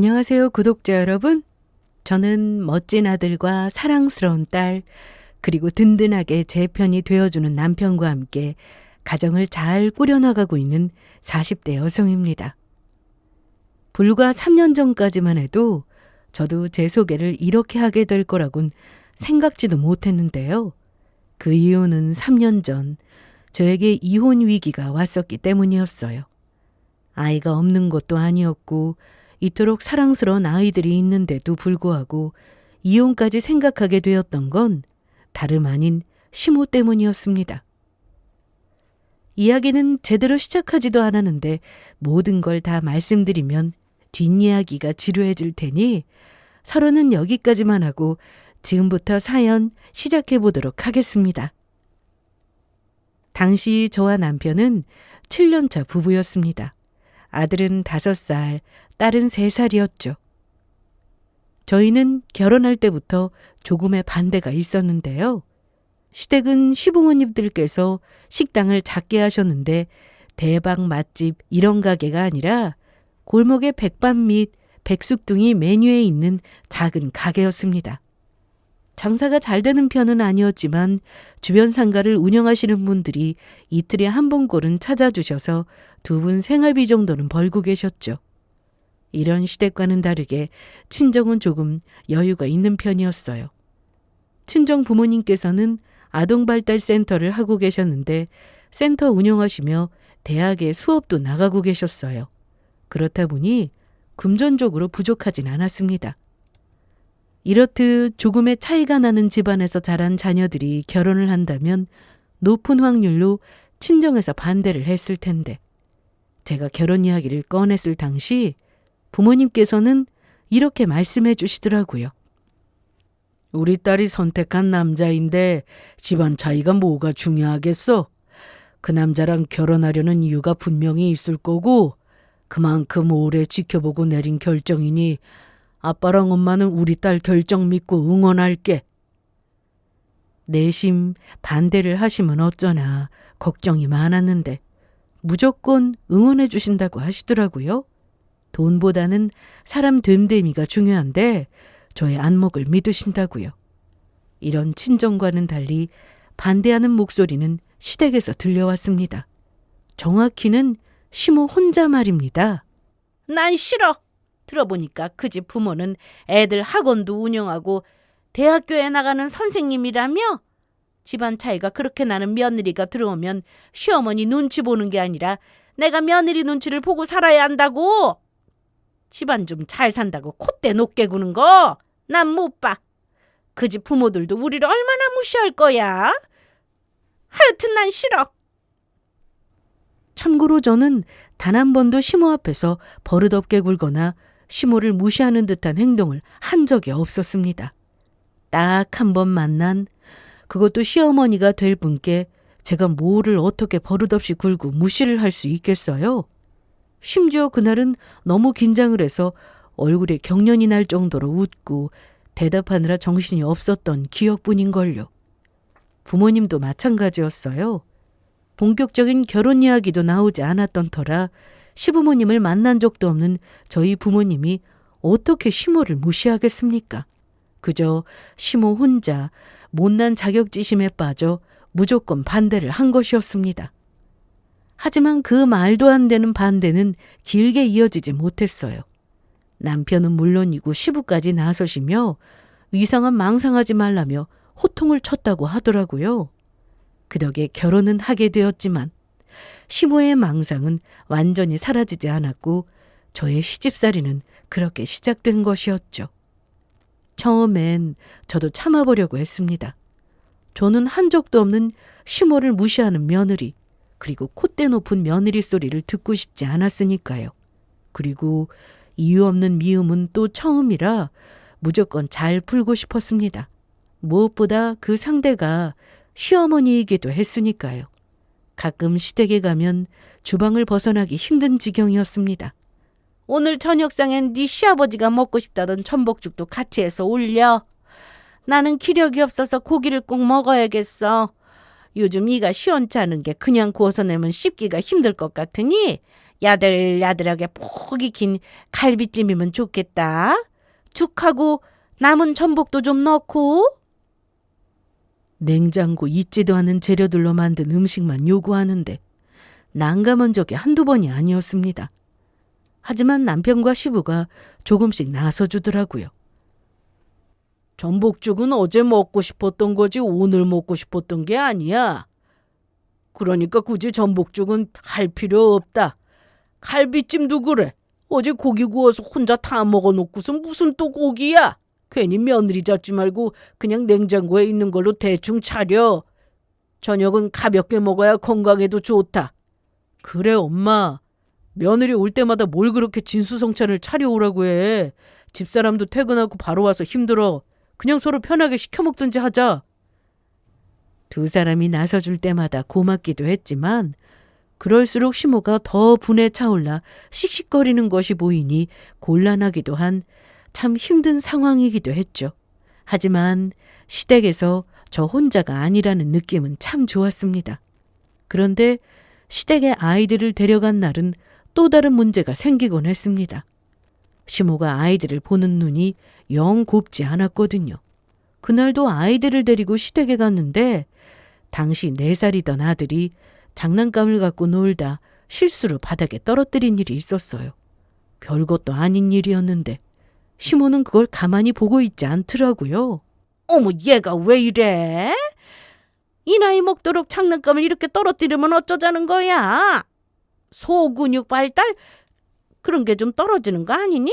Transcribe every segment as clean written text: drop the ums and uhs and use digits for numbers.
안녕하세요, 구독자 여러분. 저는 멋진 아들과 사랑스러운 딸, 그리고 든든하게 제 편이 되어주는 남편과 함께 가정을 잘 꾸려나가고 있는 40대 여성입니다. 불과 3년 전까지만 해도 저도 제 소개를 이렇게 하게 될 거라곤 생각지도 못했는데요. 그 이유는 3년 전 저에게 이혼 위기가 왔었기 때문이었어요. 아이가 없는 것도 아니었고 이토록 사랑스러운 아이들이 있는데도 불구하고 이혼까지 생각하게 되었던 건 다름 아닌 시모 때문이었습니다. 이야기는 제대로 시작하지도 않았는데 모든 걸 다 말씀드리면 뒷이야기가 지루해질 테니 서로는 여기까지만 하고 지금부터 사연 시작해 보도록 하겠습니다. 당시 저와 남편은 7년차 부부였습니다. 아들은 5살, 딸은 3살이었죠. 저희는 결혼할 때부터 조금의 반대가 있었는데요. 시댁은 시부모님들께서 식당을 작게 하셨는데 대박 맛집 이런 가게가 아니라 골목에 백반 및 백숙 등이 메뉴에 있는 작은 가게였습니다. 장사가 잘 되는 편은 아니었지만 주변 상가를 운영하시는 분들이 이틀에 한 번꼴은 찾아주셔서 두 분 생활비 정도는 벌고 계셨죠. 이런 시댁과는 다르게 친정은 조금 여유가 있는 편이었어요. 친정 부모님께서는 아동발달센터를 하고 계셨는데 센터 운영하시며 대학에 수업도 나가고 계셨어요. 그렇다 보니 금전적으로 부족하진 않았습니다. 이렇듯 조금의 차이가 나는 집안에서 자란 자녀들이 결혼을 한다면 높은 확률로 친정에서 반대를 했을 텐데 제가 결혼 이야기를 꺼냈을 당시 부모님께서는 이렇게 말씀해 주시더라고요. 우리 딸이 선택한 남자인데 집안 차이가 뭐가 중요하겠어? 그 남자랑 결혼하려는 이유가 분명히 있을 거고 그만큼 오래 지켜보고 내린 결정이니 아빠랑 엄마는 우리 딸 결정 믿고 응원할게. 내심 반대를 하시면 어쩌나 걱정이 많았는데 무조건 응원해 주신다고 하시더라고요. 돈보다는 사람 됨됨이가 중요한데 저의 안목을 믿으신다고요. 이런 친정과는 달리 반대하는 목소리는 시댁에서 들려왔습니다. 정확히는 시모 혼자 말입니다. 난 싫어. 들어보니까 그 집 부모는 애들 학원도 운영하고 대학교에 나가는 선생님이라며? 집안 차이가 그렇게 나는 며느리가 들어오면 시어머니 눈치 보는 게 아니라 내가 며느리 눈치를 보고 살아야 한다고. 집안 좀 잘 산다고 콧대 높게 구는 거 난 못 봐. 그 집 부모들도 우리를 얼마나 무시할 거야. 하여튼 난 싫어. 참고로 저는 단 한 번도 시모 앞에서 버릇없게 굴거나 시모를 무시하는 듯한 행동을 한 적이 없었습니다. 딱 한 번 만난 그것도 시어머니가 될 분께 제가 뭐를 어떻게 버릇없이 굴고 무시를 할 수 있겠어요? 심지어 그날은 너무 긴장을 해서 얼굴에 경련이 날 정도로 웃고 대답하느라 정신이 없었던 기억뿐인걸요. 부모님도 마찬가지였어요. 본격적인 결혼 이야기도 나오지 않았던 터라 시부모님을 만난 적도 없는 저희 부모님이 어떻게 시모를 무시하겠습니까? 그저 시모 혼자 못난 자격지심에 빠져 무조건 반대를 한 것이었습니다. 하지만 그 말도 안 되는 반대는 길게 이어지지 못했어요. 남편은 물론이고 시부까지 나서시며 위상은 망상하지 말라며 호통을 쳤다고 하더라고요. 그 덕에 결혼은 하게 되었지만 시모의 망상은 완전히 사라지지 않았고 저의 시집살이는 그렇게 시작된 것이었죠. 처음엔 저도 참아보려고 했습니다. 저는 한 적도 없는 시모를 무시하는 며느리, 그리고 콧대 높은 며느리 소리를 듣고 싶지 않았으니까요. 그리고 이유 없는 미움은 또 처음이라 무조건 잘 풀고 싶었습니다. 무엇보다 그 상대가 시어머니이기도 했으니까요. 가끔 시댁에 가면 주방을 벗어나기 힘든 지경이었습니다. 오늘 저녁상엔 네 시아버지가 먹고 싶다던 전복죽도 같이 해서 올려. 나는 기력이 없어서 고기를 꼭 먹어야겠어. 요즘 이가 시원찮은 게 그냥 구워서 내면 씹기가 힘들 것 같으니 야들야들하게 폭이 긴 갈비찜이면 좋겠다. 죽하고 남은 전복도 좀 넣고. 냉장고 있지도 않은 재료들로 만든 음식만 요구하는데 난감한 적이 한두 번이 아니었습니다. 하지만 남편과 시부가 조금씩 나서주더라고요. 전복죽은 어제 먹고 싶었던 거지 오늘 먹고 싶었던 게 아니야. 그러니까 굳이 전복죽은 할 필요 없다. 갈비찜도 그래. 어제 고기 구워서 혼자 다 먹어놓고서 무슨 또 고기야. 괜히 며느리 잡지 말고 그냥 냉장고에 있는 걸로 대충 차려. 저녁은 가볍게 먹어야 건강에도 좋다. 그래 엄마. 며느리 올 때마다 뭘 그렇게 진수성찬을 차려오라고 해. 집사람도 퇴근하고 바로 와서 힘들어. 그냥 서로 편하게 시켜 먹든지 하자. 두 사람이 나서줄 때마다 고맙기도 했지만 그럴수록 시모가 더 분에 차올라 씩씩거리는 것이 보이니 곤란하기도 한 참 힘든 상황이기도 했죠. 하지만 시댁에서 저 혼자가 아니라는 느낌은 참 좋았습니다. 그런데 시댁에 아이들을 데려간 날은 또 다른 문제가 생기곤 했습니다. 시모가 아이들을 보는 눈이 영 곱지 않았거든요. 그날도 아이들을 데리고 시댁에 갔는데 당시 4살이던 아들이 장난감을 갖고 놀다 실수로 바닥에 떨어뜨린 일이 있었어요. 별것도 아닌 일이었는데 시모는 그걸 가만히 보고 있지 않더라고요. 어머 얘가 왜 이래? 이 나이 먹도록 장난감을 이렇게 떨어뜨리면 어쩌자는 거야? 소근육 발달? 그런 게 좀 떨어지는 거 아니니?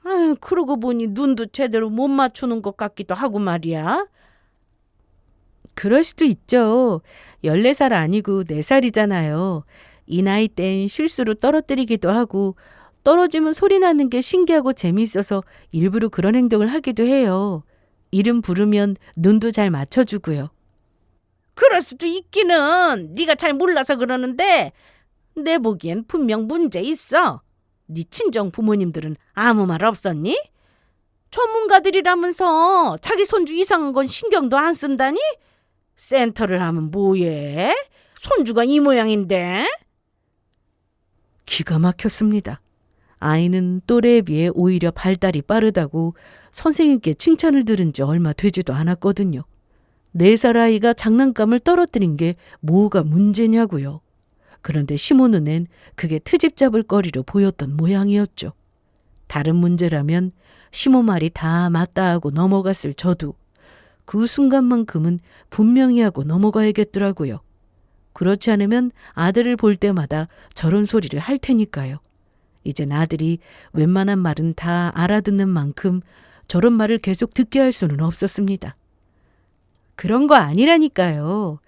아유, 그러고 보니 눈도 제대로 못 맞추는 것 같기도 하고 말이야. 그럴 수도 있죠. 14살 아니고 4살이잖아요. 이 나이 땐 실수로 떨어뜨리기도 하고 떨어지면 소리 나는 게 신기하고 재미있어서 일부러 그런 행동을 하기도 해요. 이름 부르면 눈도 잘 맞춰주고요. 그럴 수도 있기는. 네가 잘 몰라서 그러는데 내 보기엔 분명 문제 있어. 네 친정 부모님들은 아무 말 없었니? 전문가들이라면서 자기 손주 이상한 건 신경도 안 쓴다니? 센터를 하면 뭐해? 손주가 이 모양인데? 기가 막혔습니다. 아이는 또래에 비해 오히려 발달이 빠르다고 선생님께 칭찬을 들은 지 얼마 되지도 않았거든요. 4살 아이가 장난감을 떨어뜨린 게 뭐가 문제냐고요. 그런데 시모 눈엔 그게 트집 잡을 거리로 보였던 모양이었죠. 다른 문제라면 시모 말이 다 맞다 하고 넘어갔을 저도 그 순간만큼은 분명히 하고 넘어가야겠더라고요. 그렇지 않으면 아들을 볼 때마다 저런 소리를 할 테니까요. 이젠 아들이 웬만한 말은 다 알아듣는 만큼 저런 말을 계속 듣게 할 수는 없었습니다. 그런 거 아니라니까요.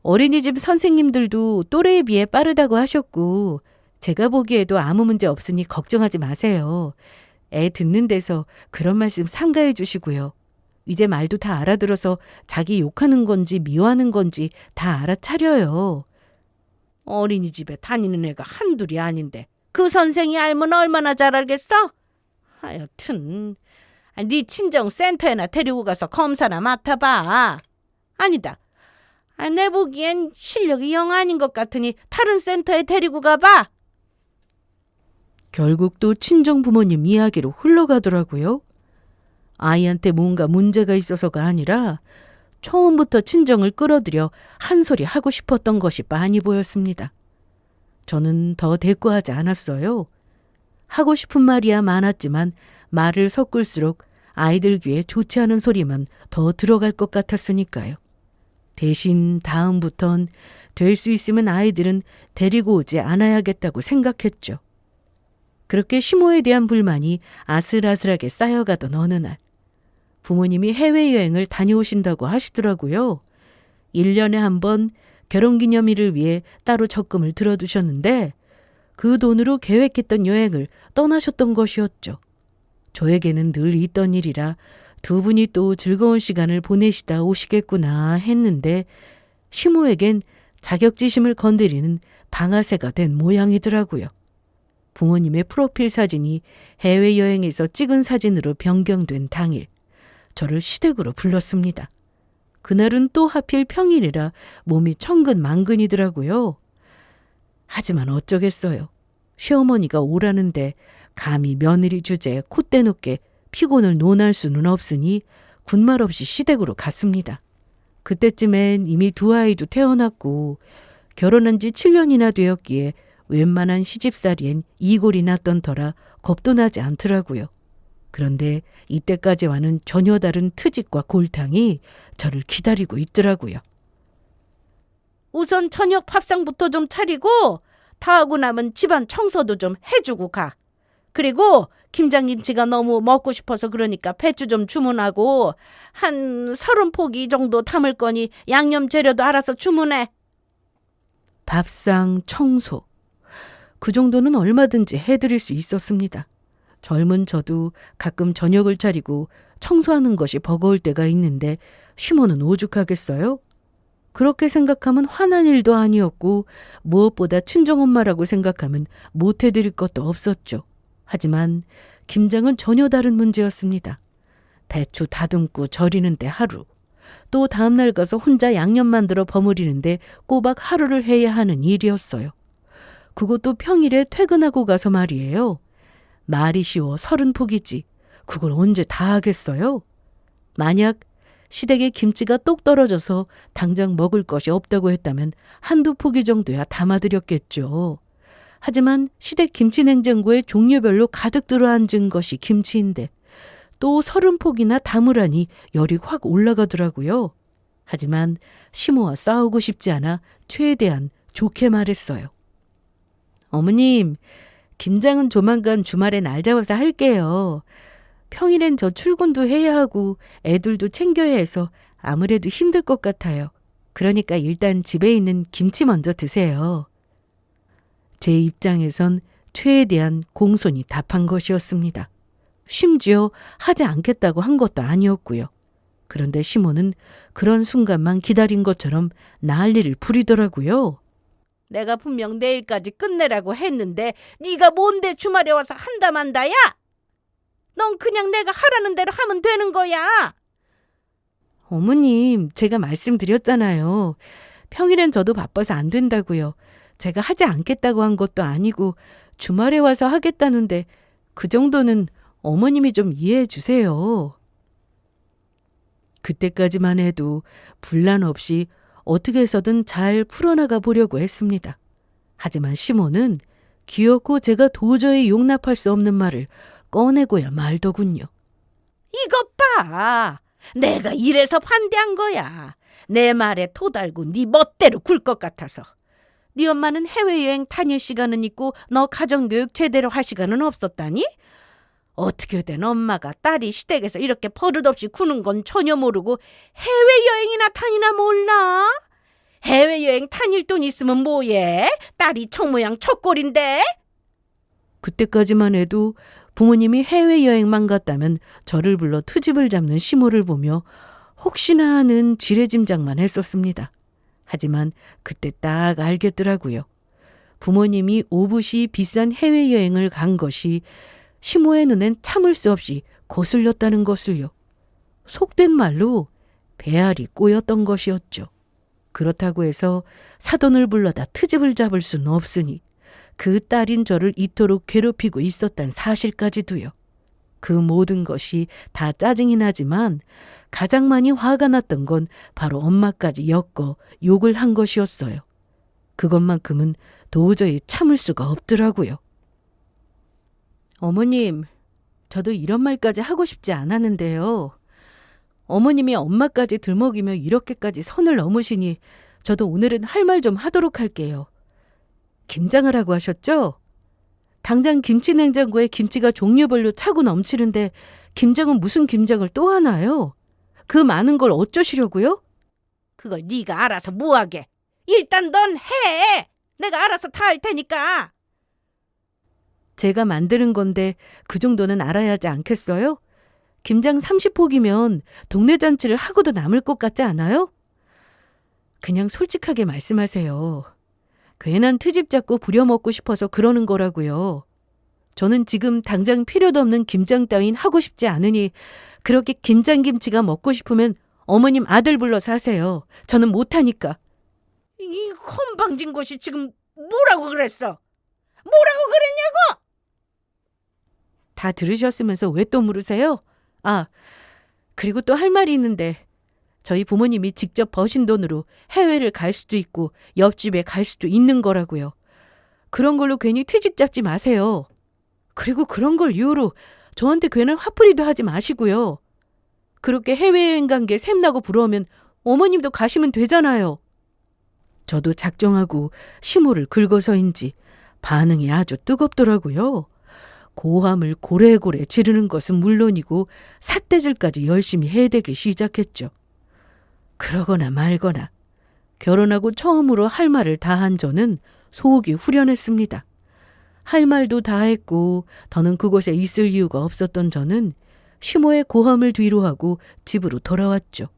어린이집 선생님들도 또래에 비해 빠르다고 하셨고 제가 보기에도 아무 문제 없으니 걱정하지 마세요. 애 듣는 데서 그런 말씀 삼가해 주시고요. 이제 말도 다 알아들어서 자기 욕하는 건지 미워하는 건지 다 알아차려요. 어린이집에 다니는 애가 한둘이 아닌데 그 선생이 알면 얼마나 잘 알겠어? 하여튼 네 친정 센터에나 데리고 가서 검사나 맡아봐. 아니다. 내 보기엔 실력이 영 아닌 것 같으니 다른 센터에 데리고 가봐. 결국 또 친정 부모님 이야기로 흘러가더라고요. 아이한테 뭔가 문제가 있어서가 아니라 처음부터 친정을 끌어들여 한 소리 하고 싶었던 것이 많이 보였습니다. 저는 더 대꾸하지 않았어요. 하고 싶은 말이야 많았지만 말을 섞을수록 아이들 귀에 좋지 않은 소리만 더 들어갈 것 같았으니까요. 대신 다음부턴 될 수 있으면 아이들은 데리고 오지 않아야겠다고 생각했죠. 그렇게 시모에 대한 불만이 아슬아슬하게 쌓여가던 어느 날 부모님이 해외여행을 다녀오신다고 하시더라고요. 1년에 한 번 결혼기념일을 위해 따로 적금을 들어두셨는데 그 돈으로 계획했던 여행을 떠나셨던 것이었죠. 저에게는 늘 있던 일이라 두 분이 또 즐거운 시간을 보내시다 오시겠구나 했는데 시모에겐 자격지심을 건드리는 방아쇠가 된 모양이더라고요. 부모님의 프로필 사진이 해외여행에서 찍은 사진으로 변경된 당일 저를 시댁으로 불렀습니다. 그날은 또 하필 평일이라 몸이 천근만근이더라고요. 하지만 어쩌겠어요. 시어머니가 오라는데 감히 며느리 주제에 콧대 높게 피곤을 논할 수는 없으니 군말 없이 시댁으로 갔습니다. 그때쯤엔 이미 두 아이도 태어났고 결혼한 지 7년이나 되었기에 웬만한 시집살이엔 이골이 났던 터라 겁도 나지 않더라고요. 그런데 이때까지와는 전혀 다른 트집과 골탕이 저를 기다리고 있더라고요. 우선 저녁 밥상부터 좀 차리고 다 하고 나면 집안 청소도 좀 해주고 가. 그리고 김장김치가 너무 먹고 싶어서 그러니까 배추 좀 주문하고 한 30포기 정도 담을 거니 양념 재료도 알아서 주문해. 밥상, 청소. 그 정도는 얼마든지 해드릴 수 있었습니다. 젊은 저도 가끔 저녁을 차리고 청소하는 것이 버거울 때가 있는데 시모는 오죽하겠어요? 그렇게 생각하면 화난 일도 아니었고 무엇보다 친정엄마라고 생각하면 못해드릴 것도 없었죠. 하지만 김장은 전혀 다른 문제였습니다. 배추 다듬고 절이는데 하루, 또 다음날 가서 혼자 양념 만들어 버무리는데 꼬박 하루를 해야 하는 일이었어요. 그것도 평일에 퇴근하고 가서 말이에요. 말이 쉬워 30포기지. 그걸 언제 다 하겠어요? 만약 시댁에 김치가 똑 떨어져서 당장 먹을 것이 없다고 했다면 한두 포기 정도야 담아드렸겠죠. 하지만 시댁 김치냉장고에 종류별로 가득 들어앉은 것이 김치인데 또 30포기나 담으라니 열이 확 올라가더라고요. 하지만 시모와 싸우고 싶지 않아 최대한 좋게 말했어요. 어머님, 김장은 조만간 주말에 날 잡아서 할게요. 평일엔 저 출근도 해야 하고 애들도 챙겨야 해서 아무래도 힘들 것 같아요. 그러니까 일단 집에 있는 김치 먼저 드세요. 제 입장에선 최대한 공손히 답한 것이었습니다. 심지어 하지 않겠다고 한 것도 아니었고요. 그런데 시모는 그런 순간만 기다린 것처럼 난리를 부리더라고요. 내가 분명 내일까지 끝내라고 했는데 네가 뭔데 주말에 와서 한다 만다야? 넌 그냥 내가 하라는 대로 하면 되는 거야. 어머님, 제가 말씀드렸잖아요. 평일엔 저도 바빠서 안 된다고요. 제가 하지 않겠다고 한 것도 아니고 주말에 와서 하겠다는데 그 정도는 어머님이 좀 이해해 주세요. 그때까지만 해도 분란 없이 어떻게 해서든 잘 풀어나가 보려고 했습니다. 하지만 시모는 귀엽고 제가 도저히 용납할 수 없는 말을 꺼내고야 말더군요. 이것 봐. 내가 이래서 반대한 거야. 내 말에 토달고 네 멋대로 굴 것 같아서. 네 엄마는 해외여행 다닐 시간은 있고 너 가정교육 제대로 할 시간은 없었다니? 어떻게 된 엄마가 딸이 시댁에서 이렇게 버릇없이 구는 건 전혀 모르고 해외여행이나 다니나 몰라? 해외여행 다닐 돈 있으면 뭐해? 딸이 청모양 첫꼴인데? 그때까지만 해도 부모님이 해외여행만 갔다면 저를 불러 트집을 잡는 시모를 보며 혹시나 하는 지레짐작만 했었습니다. 하지만 그때 딱 알겠더라고요. 부모님이 오붓이 비싼 해외여행을 간 것이 시모의 눈엔 참을 수 없이 거슬렸다는 것을요. 속된 말로 배알이 꼬였던 것이었죠. 그렇다고 해서 사돈을 불러다 트집을 잡을 수는 없으니 그 딸인 저를 이토록 괴롭히고 있었단 사실까지도요. 그 모든 것이 다 짜증이 나지만 가장 많이 화가 났던 건 바로 엄마까지 엮어 욕을 한 것이었어요. 그것만큼은 도저히 참을 수가 없더라고요. 어머님, 저도 이런 말까지 하고 싶지 않았는데요. 어머님이 엄마까지 들먹이며 이렇게까지 선을 넘으시니 저도 오늘은 할 말 좀 하도록 할게요. 김장을 하고 하셨죠? 당장 김치냉장고에 김치가 종류별로 차고 넘치는데 김장은 무슨 김장을 또 하나요? 그 많은 걸 어쩌시려고요? 그걸 네가 알아서 뭐하게. 일단 넌 해. 내가 알아서 다 할 테니까. 제가 만드는 건데 그 정도는 알아야 하지 않겠어요? 김장 30포기면 동네 잔치를 하고도 남을 것 같지 않아요? 그냥 솔직하게 말씀하세요. 괜한 트집 잡고 부려먹고 싶어서 그러는 거라고요. 저는 지금 당장 필요도 없는 김장 따윈 하고 싶지 않으니 그렇게 김장김치가 먹고 싶으면 어머님 아들 불러서 하세요. 저는 못하니까. 이 건방진 것이 지금 뭐라고 그랬어? 뭐라고 그랬냐고? 다 들으셨으면서 왜 또 물으세요? 아, 그리고 또 할 말이 있는데 저희 부모님이 직접 버신 돈으로 해외를 갈 수도 있고 옆집에 갈 수도 있는 거라고요. 그런 걸로 괜히 트집 잡지 마세요. 그리고 그런 걸 이유로 저한테 괜한 화풀이도 하지 마시고요. 그렇게 해외여행 간 게 샘나고 부러우면 어머님도 가시면 되잖아요. 저도 작정하고 시모를 긁어서인지 반응이 아주 뜨겁더라고요. 고함을 고래고래 지르는 것은 물론이고 삿대질까지 열심히 해대기 시작했죠. 그러거나 말거나 결혼하고 처음으로 할 말을 다 한 저는 속이 후련했습니다. 할 말도 다 했고 더는 그곳에 있을 이유가 없었던 저는 시모의 고함을 뒤로하고 집으로 돌아왔죠.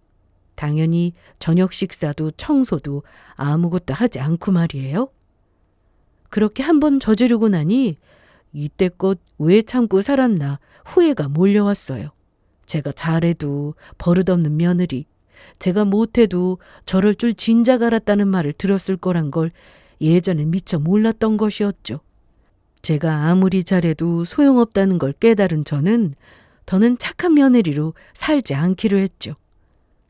당연히 저녁 식사도 청소도 아무것도 하지 않고 말이에요. 그렇게 한번 저지르고 나니 이때껏 왜 참고 살았나 후회가 몰려왔어요. 제가 잘해도 버릇없는 며느리, 제가 못해도 저럴 줄 진작 알았다는 말을 들었을 거란 걸 예전에 미처 몰랐던 것이었죠. 제가 아무리 잘해도 소용없다는 걸 깨달은 저는 더는 착한 며느리로 살지 않기로 했죠.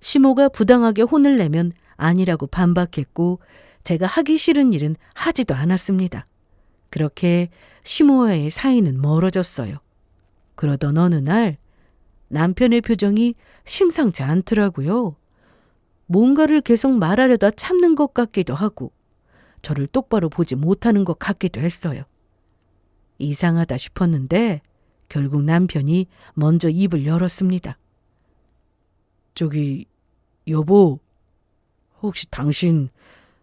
시모가 부당하게 혼을 내면 아니라고 반박했고 제가 하기 싫은 일은 하지도 않았습니다. 그렇게 시모와의 사이는 멀어졌어요. 그러던 어느 날 남편의 표정이 심상치 않더라고요. 뭔가를 계속 말하려다 참는 것 같기도 하고 저를 똑바로 보지 못하는 것 같기도 했어요. 이상하다 싶었는데 결국 남편이 먼저 입을 열었습니다. 저기 여보, 혹시 당신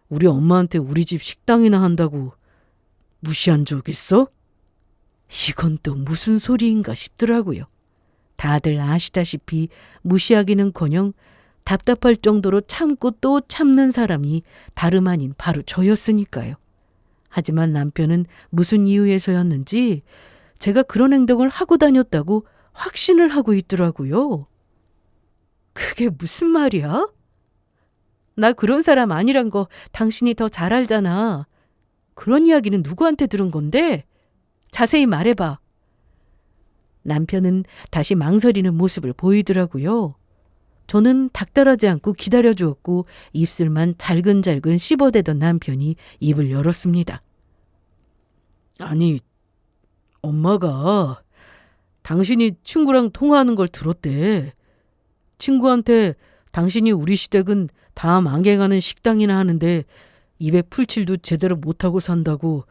우리 엄마한테 우리 집 식당이나 한다고 무시한 적 있어? 이건 또 무슨 소리인가 싶더라고요. 다들 아시다시피 무시하기는커녕 답답할 정도로 참고 또 참는 사람이 다름 아닌 바로 저였으니까요. 하지만 남편은 무슨 이유에서였는지 제가 그런 행동을 하고 다녔다고 확신을 하고 있더라고요. 그게 무슨 말이야? 나 그런 사람 아니란 거 당신이 더 잘 알잖아. 그런 이야기는 누구한테 들은 건데? 자세히 말해봐. 남편은 다시 망설이는 모습을 보이더라고요. 저는 닥달하지 않고 기다려주었고 입술만 잘근잘근 씹어대던 남편이 입을 열었습니다. 아니, 엄마가 당신이 친구랑 통화하는 걸 들었대. 친구한테 당신이 우리 시댁은 다 망해가는 식당이나 하는데 입에 풀칠도 제대로 못하고 산다고,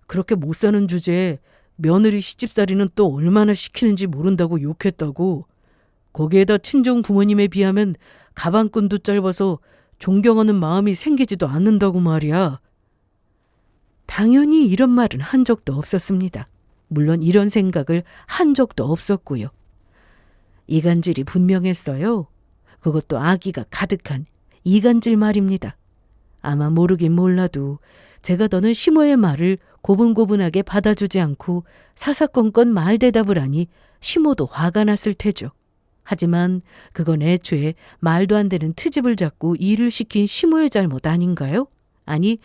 그렇게 못 사는 주제에 며느리 시집살이는 또 얼마나 시키는지 모른다고 욕했다고, 거기에다 친정 부모님에 비하면 가방끈도 짧아서 존경하는 마음이 생기지도 않는다고 말이야. 당연히 이런 말은 한 적도 없었습니다. 물론 이런 생각을 한 적도 없었고요. 이간질이 분명했어요. 그것도 악의가 가득한 이간질 말입니다. 아마 모르긴 몰라도 제가 더는 시모의 말을 고분고분하게 받아주지 않고 사사건건 말대답을 하니 시모도 화가 났을 테죠. 하지만 그건 애초에 말도 안 되는 트집을 잡고 일을 시킨 시모의 잘못 아닌가요? 아니,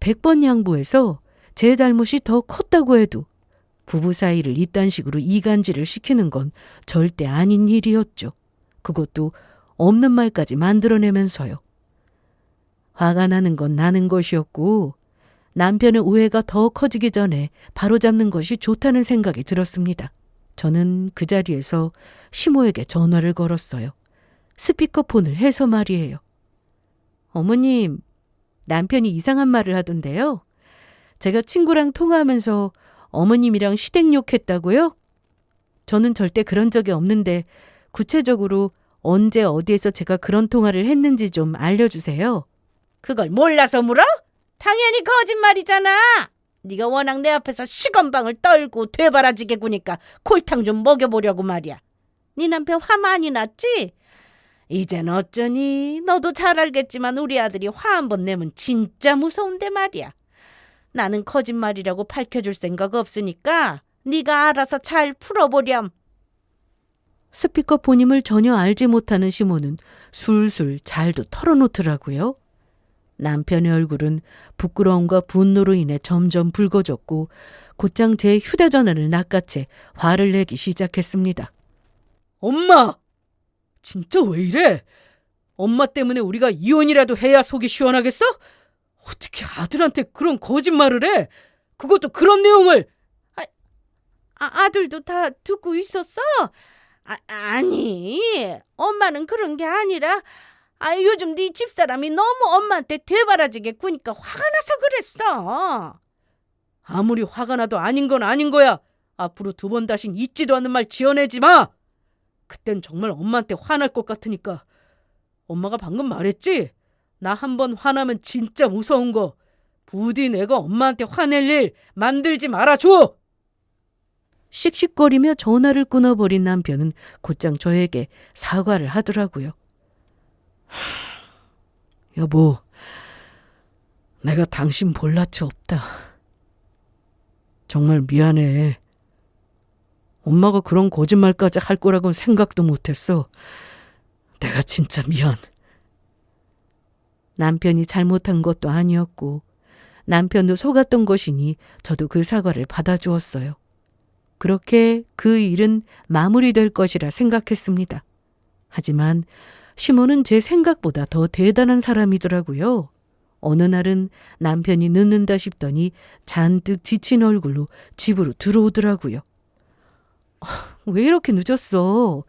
100번 양보해서 제 잘못이 더 컸다고 해도 부부 사이를 이딴 식으로 이간질을 시키는 건 절대 아닌 일이었죠. 그것도 없는 말까지 만들어내면서요. 화가 나는 건 나는 것이었고 남편의 오해가 더 커지기 전에 바로잡는 것이 좋다는 생각이 들었습니다. 저는 그 자리에서 시모에게 전화를 걸었어요. 스피커폰을 해서 말이에요. 어머님, 남편이 이상한 말을 하던데요. 제가 친구랑 통화하면서 어머님이랑 시댁욕했다고요? 저는 절대 그런 적이 없는데 구체적으로 언제 어디에서 제가 그런 통화를 했는지 좀 알려주세요. 그걸 몰라서 물어? 당연히 거짓말이잖아. 네가 워낙 내 앞에서 시건방을 떨고 되바라지게 구니까 골탕 좀 먹여보려고 말이야. 네 남편 화 많이 났지? 이젠 어쩌니? 너도 잘 알겠지만 우리 아들이 화 한 번 내면 진짜 무서운데 말이야. 나는 거짓말이라고 밝혀줄 생각 없으니까 네가 알아서 잘 풀어보렴. 스피커폰임을 전혀 알지 못하는 시모는 술술 잘도 털어놓더라고요. 남편의 얼굴은 부끄러움과 분노로 인해 점점 붉어졌고 곧장 제 휴대전화를 낚아채 화를 내기 시작했습니다. 엄마! 진짜 왜 이래? 엄마 때문에 우리가 이혼이라도 해야 속이 시원하겠어? 어떻게 아들한테 그런 거짓말을 해? 그것도 그런 내용을! 아들도 다 듣고 있었어? 아니, 엄마는 그런 게 아니라 요즘 네 집사람이 너무 엄마한테 되바라지게 구니까 화가 나서 그랬어. 아무리 화가 나도 아닌 건 아닌 거야. 앞으로 2번 다신 있지도 않는 말 지어내지 마. 그땐 정말 엄마한테 화날 것 같으니까. 엄마가 방금 말했지? 나 한 번 화나면 진짜 무서운 거. 부디 내가 엄마한테 화낼 일 만들지 말아줘. 씩씩거리며 전화를 끊어버린 남편은 곧장 저에게 사과를 하더라고요. 여보, 내가 당신 볼라치 없다. 정말 미안해. 엄마가 그런 거짓말까지 할 거라고는 생각도 못했어. 내가 진짜 미안. 남편이 잘못한 것도 아니었고 남편도 속았던 것이니 저도 그 사과를 받아주었어요. 그렇게 그 일은 마무리될 것이라 생각했습니다. 하지만 시모는 제 생각보다 더 대단한 사람이더라고요. 어느 날은 남편이 늦는다 싶더니 잔뜩 지친 얼굴로 집으로 들어오더라고요. 왜 이렇게 늦었어?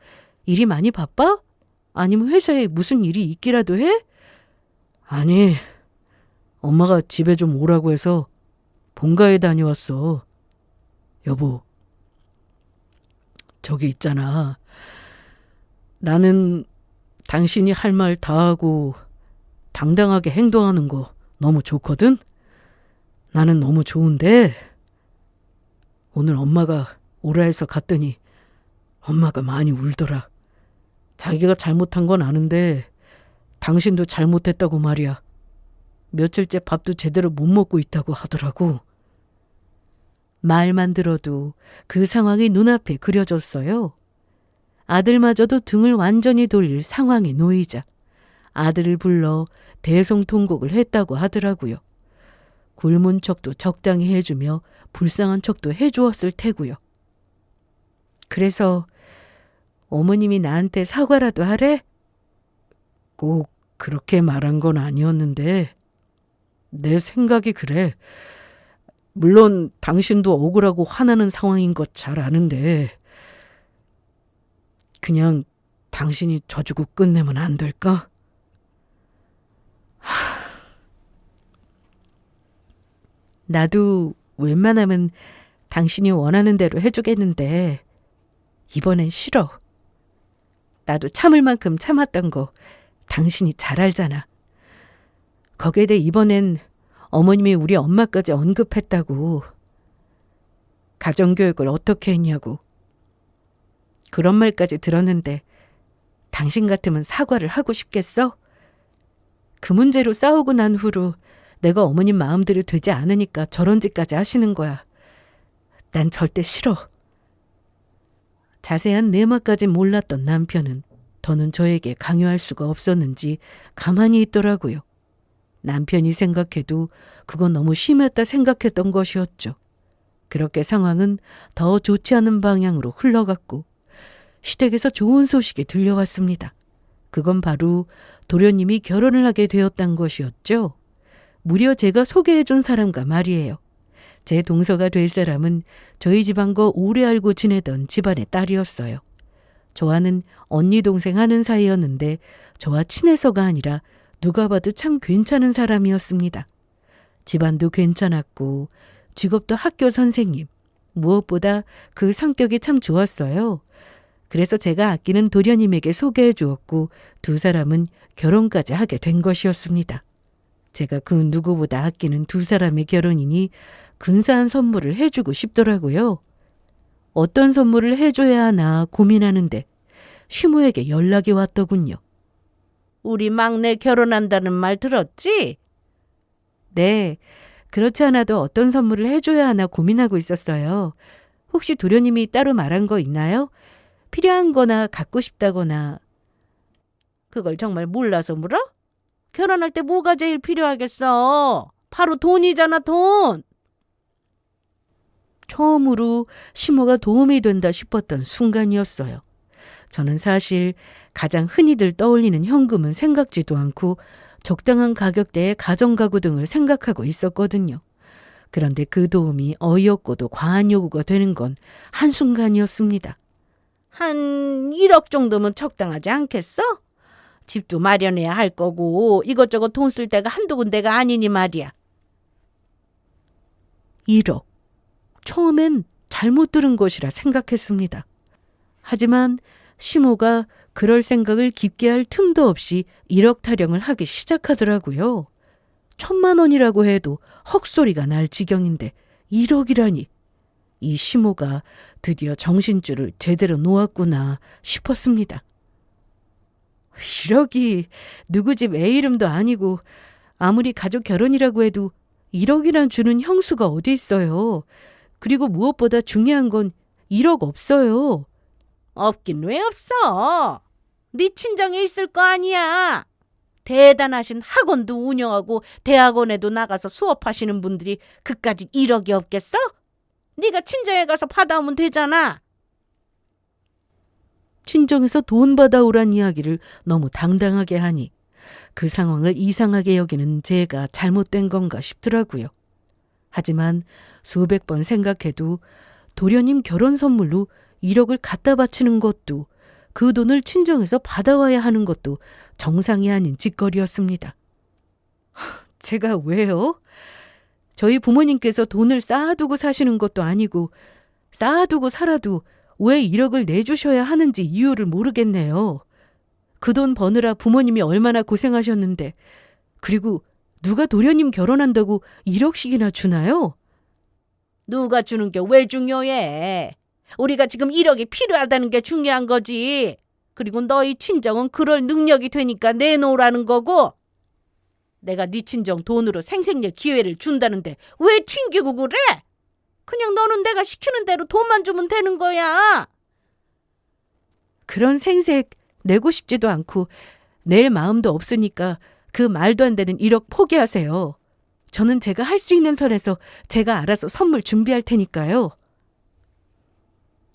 일이 많이 바빠? 아니면 회사에 무슨 일이 있기라도 해? 아니, 엄마가 집에 좀 오라고 해서 본가에 다녀왔어. 여보, 저기 있잖아. 나는 당신이 할 말 다 하고 당당하게 행동하는 거 너무 좋거든? 나는 너무 좋은데 오늘 엄마가 오라 해서 갔더니 엄마가 많이 울더라. 자기가 잘못한 건 아는데 당신도 잘못했다고 말이야. 며칠째 밥도 제대로 못 먹고 있다고 하더라고. 말만 들어도 그 상황이 눈앞에 그려졌어요. 아들마저도 등을 완전히 돌릴 상황에 놓이자 아들을 불러 대성통곡을 했다고 하더라고요. 굶은 척도 적당히 해주며 불쌍한 척도 해주었을 테고요. 그래서 어머님이 나한테 사과라도 하래? 꼭 그렇게 말한 건 아니었는데 내 생각이 그래. 물론 당신도 억울하고 화나는 상황인 것 잘 아는데 그냥 당신이 져주고 끝내면 안 될까? 나도 웬만하면 당신이 원하는 대로 해주겠는데 이번엔 싫어. 나도 참을 만큼 참았던 거 당신이 잘 알잖아. 거기에 대해 이번엔 어머님이 우리 엄마까지 언급했다고. 가정교육을 어떻게 했냐고. 그런 말까지 들었는데 당신 같으면 사과를 하고 싶겠어? 그 문제로 싸우고 난 후로 내가 어머님 마음대로 되지 않으니까 저런 짓까지 하시는 거야. 난 절대 싫어. 자세한 내막까지 몰랐던 남편은 더는 저에게 강요할 수가 없었는지 가만히 있더라고요. 남편이 생각해도 그건 너무 심했다 생각했던 것이었죠. 그렇게 상황은 더 좋지 않은 방향으로 흘러갔고 시댁에서 좋은 소식이 들려왔습니다. 그건 바로 도련님이 결혼을 하게 되었단 것이었죠. 무려 제가 소개해준 사람과 말이에요. 제 동서가 될 사람은 저희 집안과 오래 알고 지내던 집안의 딸이었어요. 저와는 언니 동생 하는 사이였는데 저와 친해서가 아니라 누가 봐도 참 괜찮은 사람이었습니다. 집안도 괜찮았고 직업도 학교 선생님. 무엇보다 그 성격이 참 좋았어요. 그래서 제가 아끼는 도련님에게 소개해 주었고 두 사람은 결혼까지 하게 된 것이었습니다. 제가 그 누구보다 아끼는 두 사람의 결혼이니 근사한 선물을 해주고 싶더라고요. 어떤 선물을 해줘야 하나 고민하는데 시모에게 연락이 왔더군요. 우리 막내 결혼한다는 말 들었지? 네, 그렇지 않아도 어떤 선물을 해줘야 하나 고민하고 있었어요. 혹시 도련님이 따로 말한 거 있나요? 필요한 거나 갖고 싶다거나. 그걸 정말 몰라서 물어? 결혼할 때 뭐가 제일 필요하겠어? 바로 돈이잖아, 돈. 처음으로 시모가 도움이 된다 싶었던 순간이었어요. 저는 사실 가장 흔히들 떠올리는 현금은 생각지도 않고 적당한 가격대의 가전가구 등을 생각하고 있었거든요. 그런데 그 도움이 어이없고도 과한 요구가 되는 건 한순간이었습니다. 한 1억 정도면 적당하지 않겠어? 집도 마련해야 할 거고 이것저것 돈 쓸 데가 한두 군데가 아니니 말이야. 1억. 처음엔 잘못 들은 것이라 생각했습니다. 하지만 시모가 그럴 생각을 깊게 할 틈도 없이 1억 타령을 하기 시작하더라고요. 1,000만 원이라고 해도 헉소리가 날 지경인데 1억이라니. 이 시모가 드디어 정신줄을 제대로 놓았구나 싶었습니다. 1억이 누구 집 애 이름도 아니고 아무리 가족 결혼이라고 해도 1억이란 주는 형수가 어디 있어요. 그리고 무엇보다 중요한 건 1억 없어요. 없긴 왜 없어? 네 친정에 있을 거 아니야. 대단하신 학원도 운영하고 대학원에도 나가서 수업하시는 분들이 그까짓 1억이 없겠어? 네가 친정에 가서 받아오면 되잖아. 친정에서 돈 받아오란 이야기를 너무 당당하게 하니 그 상황을 이상하게 여기는 제가 잘못된 건가 싶더라고요. 하지만 수백 번 생각해도 도련님 결혼 선물로 1억을 갖다 바치는 것도 그 돈을 친정에서 받아와야 하는 것도 정상이 아닌 짓거리였습니다. 제가 왜요? 저희 부모님께서 돈을 쌓아두고 사시는 것도 아니고 쌓아두고 살아도 왜 1억을 내주셔야 하는지 이유를 모르겠네요. 그 돈 버느라 부모님이 얼마나 고생하셨는데 그리고 누가 도련님 결혼한다고 1억씩이나 주나요? 누가 주는 게 왜 중요해? 우리가 지금 1억이 필요하다는 게 중요한 거지. 그리고 너희 친정은 그럴 능력이 되니까 내놓으라는 거고. 내가 네 친정 돈으로 생색낼 기회를 준다는데 왜 튕기고 그래? 그냥 너는 내가 시키는 대로 돈만 주면 되는 거야. 그런 생색 내고 싶지도 않고 낼 마음도 없으니까 그 말도 안 되는 1억 포기하세요. 저는 제가 할 수 있는 선에서 제가 알아서 선물 준비할 테니까요.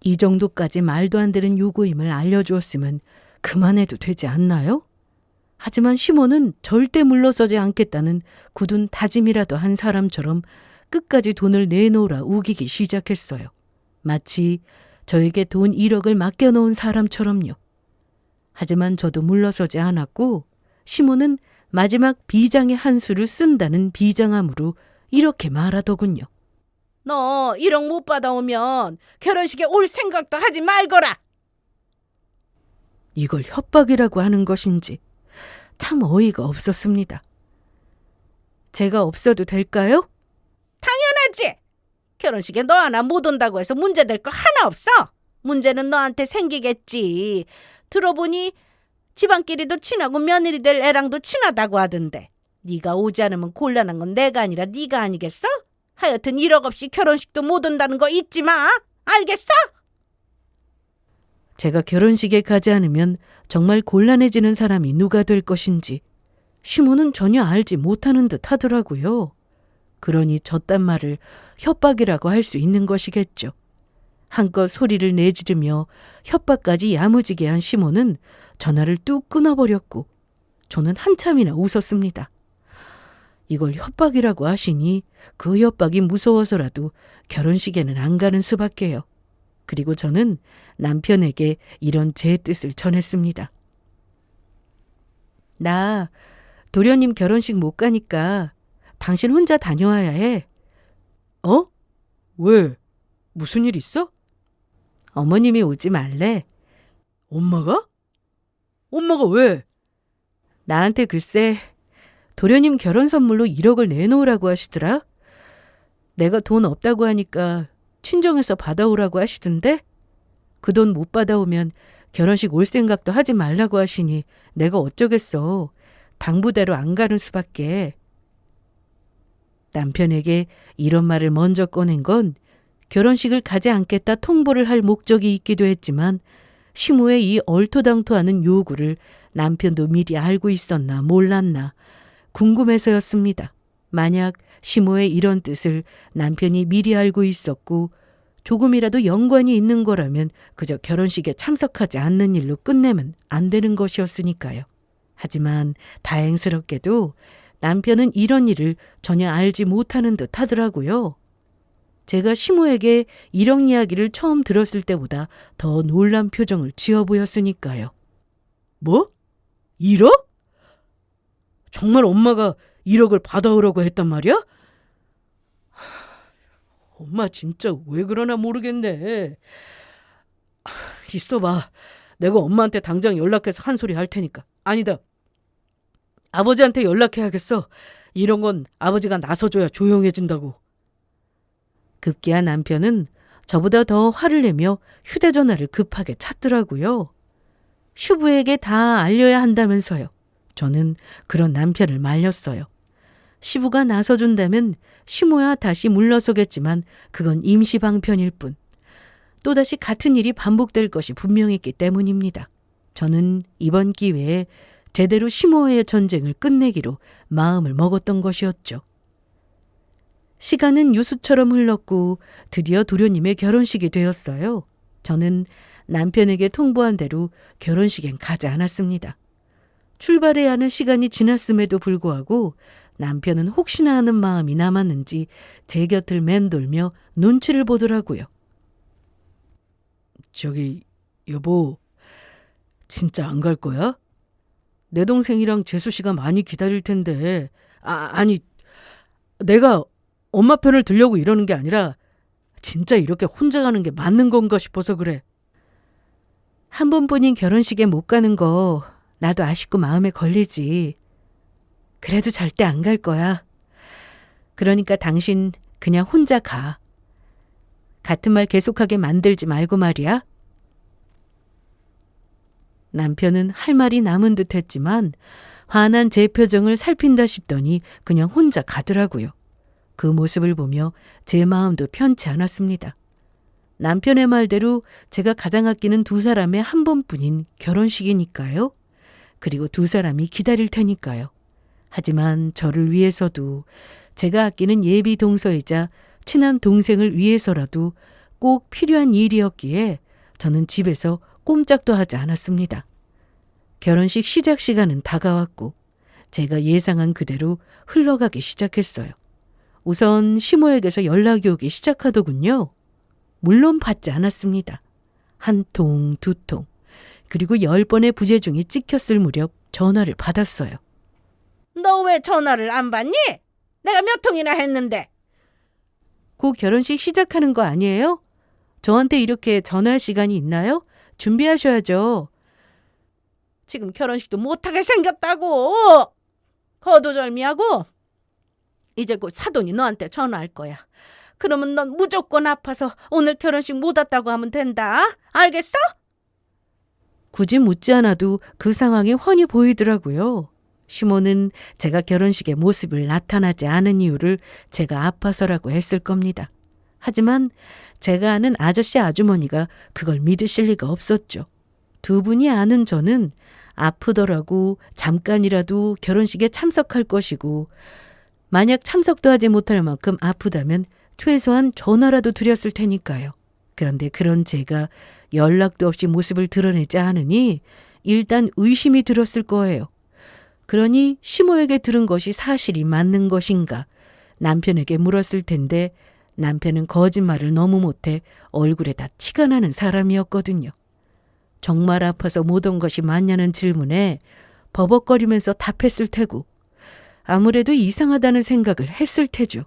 이 정도까지 말도 안 되는 요구임을 알려주었으면 그만해도 되지 않나요? 하지만 시모는 절대 물러서지 않겠다는 굳은 다짐이라도 한 사람처럼 끝까지 돈을 내놓으라 우기기 시작했어요. 마치 저에게 돈 1억을 맡겨놓은 사람처럼요. 하지만 저도 물러서지 않았고 시모는 마지막 비장의 한 수를 쓴다는 비장함으로 이렇게 말하더군요. 너 1억 못 받아오면 결혼식에 올 생각도 하지 말거라. 이걸 협박이라고 하는 것인지 참 어이가 없었습니다. 제가 없어도 될까요? 당연하지. 결혼식에 너 하나 못 온다고 해서 문제될 거 하나 없어. 문제는 너한테 생기겠지. 들어보니 집안끼리도 친하고 며느리들 애랑도 친하다고 하던데. 네가 오지 않으면 곤란한 건 내가 아니라 네가 아니겠어? 하여튼 1억 없이 결혼식도 못 온다는 거 잊지 마. 알겠어? 제가 결혼식에 가지 않으면 정말 곤란해지는 사람이 누가 될 것인지 시모는 전혀 알지 못하는 듯 하더라고요. 그러니 저딴 말을 협박이라고 할 수 있는 것이겠죠. 한껏 소리를 내지르며 협박까지 야무지게 한 시모는 전화를 뚝 끊어버렸고 저는 한참이나 웃었습니다. 이걸 협박이라고 하시니 그 협박이 무서워서라도 결혼식에는 안 가는 수밖에요. 그리고 저는 남편에게 이런 제 뜻을 전했습니다. 나 도련님 결혼식 못 가니까 당신 혼자 다녀와야 해. 어? 왜? 무슨 일 있어? 어머님이 오지 말래. 엄마가? 엄마가 왜? 나한테 글쎄 도련님 결혼 선물로 1억을 내놓으라고 하시더라. 내가 돈 없다고 하니까 친정에서 받아오라고 하시던데 그 돈 못 받아오면 결혼식 올 생각도 하지 말라고 하시니 내가 어쩌겠어. 당부대로 안 가는 수밖에. 남편에게 이런 말을 먼저 꺼낸 건 결혼식을 가지 않겠다 통보를 할 목적이 있기도 했지만 시모의 이 얼토당토하는 요구를 남편도 미리 알고 있었나 몰랐나 궁금해서였습니다. 만약 시모의 이런 뜻을 남편이 미리 알고 있었고 조금이라도 연관이 있는 거라면 그저 결혼식에 참석하지 않는 일로 끝내면 안 되는 것이었으니까요. 하지만 다행스럽게도 남편은 이런 일을 전혀 알지 못하는 듯 하더라고요. 제가 시모에게 1억 이야기를 처음 들었을 때보다 더 놀란 표정을 지어 보였으니까요. 뭐? 1억? 정말 엄마가 1억을 받아오라고 했단 말이야? 엄마 진짜 왜 그러나 모르겠네. 있어봐. 내가 엄마한테 당장 연락해서 한 소리 할 테니까. 아니다. 아버지한테 연락해야겠어. 이런 건 아버지가 나서줘야 조용해진다고. 급기야 남편은 저보다 더 화를 내며 휴대전화를 급하게 찾더라고요. 슈부에게 다 알려야 한다면서요. 저는 그런 남편을 말렸어요. 시부가 나서준다면 시모야 다시 물러서겠지만 그건 임시방편일 뿐. 또다시 같은 일이 반복될 것이 분명했기 때문입니다. 저는 이번 기회에 제대로 시모와의 전쟁을 끝내기로 마음을 먹었던 것이었죠. 시간은 유수처럼 흘렀고 드디어 도련님의 결혼식이 되었어요. 저는 남편에게 통보한 대로 결혼식엔 가지 않았습니다. 출발해야 하는 시간이 지났음에도 불구하고 남편은 혹시나 하는 마음이 남았는지 제 곁을 맴돌며 눈치를 보더라고요. 저기 여보, 진짜 안 갈 거야? 내 동생이랑 재수 씨가 많이 기다릴 텐데. 아니 내가 엄마 편을 들려고 이러는 게 아니라 진짜 이렇게 혼자 가는 게 맞는 건가 싶어서 그래. 한 번뿐인 결혼식에 못 가는 거 나도 아쉽고 마음에 걸리지. 그래도 절대 안 갈 거야. 그러니까 당신 그냥 혼자 가. 같은 말 계속하게 만들지 말고 말이야. 남편은 할 말이 남은 듯 했지만 화난 제 표정을 살핀다 싶더니 그냥 혼자 가더라고요. 그 모습을 보며 제 마음도 편치 않았습니다. 남편의 말대로 제가 가장 아끼는 두 사람의 한 번뿐인 결혼식이니까요. 그리고 두 사람이 기다릴 테니까요. 하지만 저를 위해서도 제가 아끼는 예비 동서이자 친한 동생을 위해서라도 꼭 필요한 일이었기에 저는 집에서 꼼짝도 하지 않았습니다. 결혼식 시작 시간은 다가왔고 제가 예상한 그대로 흘러가기 시작했어요. 우선 시모에게서 연락이 오기 시작하더군요. 물론 받지 않았습니다. 한 통, 두 통, 그리고 10번의 부재중이 찍혔을 무렵 전화를 받았어요. 너 왜 전화를 안 받니? 내가 몇 통이나 했는데. 곧 결혼식 시작하는 거 아니에요? 저한테 이렇게 전화할 시간이 있나요? 준비하셔야죠. 지금 결혼식도 못하게 생겼다고. 거두절미하고 이제 곧 사돈이 너한테 전화할 거야. 그러면 넌 무조건 아파서 오늘 결혼식 못 왔다고 하면 된다. 알겠어? 굳이 묻지 않아도 그 상황이 훤히 보이더라고요. 시모는 제가 결혼식에 모습을 나타나지 않은 이유를 제가 아파서라고 했을 겁니다. 하지만 제가 아는 아저씨 아주머니가 그걸 믿으실 리가 없었죠. 두 분이 아는 저는 아프더라도 잠깐이라도 결혼식에 참석할 것이고 만약 참석도 하지 못할 만큼 아프다면 최소한 전화라도 드렸을 테니까요. 그런데 그런 제가 연락도 없이 모습을 드러내지 않으니 일단 의심이 들었을 거예요. 그러니 시모에게 들은 것이 사실이 맞는 것인가 남편에게 물었을 텐데 남편은 거짓말을 너무 못해 얼굴에 다 티가 나는 사람이었거든요. 정말 아파서 못 온 것이 맞냐는 질문에 버벅거리면서 답했을 테고 아무래도 이상하다는 생각을 했을 테죠.